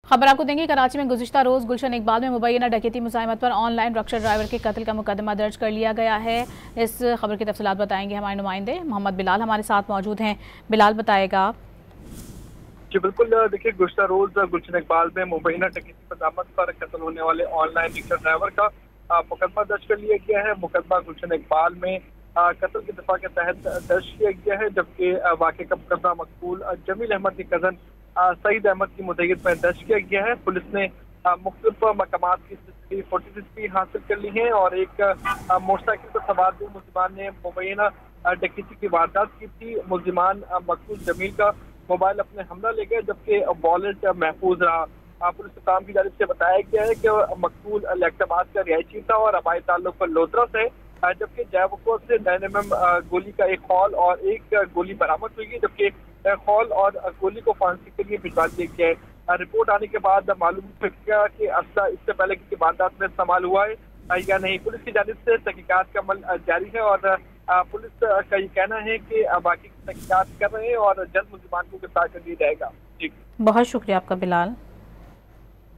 खबर आपको देंगे, कराची में गुज़िश्ता रोज़ गुलशन इकबाल में मुबैना डकैती मुज़ाहमत पर ऑनलाइन रक्षा ड्राइवर के कत्ल का मुकदमा दर्ज कर लिया गया है। इस खबर की तफसीलात बताएंगे हमारे नुमाइंदे मोहम्मद बिलाल हमारे साथ मौजूद हैं। बिलाल बताएगा। जी बिल्कुल, देखिए गुज़िश्ता रोज गुलशन इकबाल में मुबैना डकैती मुज़ाहमत पर कत्ल होने वाले ऑनलाइन रिक्शा ड्राइवर का मुकदमा दर्ज कर लिया गया है। मुकदमा गुलशन इकबाल में कत्ल की दफा के तहत दर्ज किया गया है, जबकि वाक़े का मुकदमा मकबूल जमील अहमद के कज़न सईद अहमद की मुद्दईयत में दर्ज किया गया है। पुलिस ने मुख्तलिफ मकामात की CCTV फुटेज भी हासिल कर ली है और एक मोटरसाइकिल पर सवार दो मुलजिमान ने मुबैना डकैती की वारदात की थी। मुलजिमान मकबूल जमील का मोबाइल अपने हमला ले गए, जबकि वॉलेट महफूज रहा। पुलिस काम की जानिब से बताया गया है कि मकबूल लैक्टाबाद का रिहायशी था और आबाई ताल्लुक पर लोधरा से, जबकि जैवको से 9mm गोली का एक हॉल और एक गोली बरामद हुई है, जबकि हॉल और गोली को फांसी के लिए भिजवा दिया गया है। रिपोर्ट आने के बाद मालूम किया कि असला इससे पहले किसी वारदात में इस्तेमाल हुआ है या नहीं। पुलिस की जानिब से तहकीकात का अमल जारी है और पुलिस का ये कहना है कि बाकी तहकीकात कर रहे हैं और जल्द मुलजिमान को गिरफ्तार कर लिया जाएगा। जी बहुत शुक्रिया आपका बिलाल।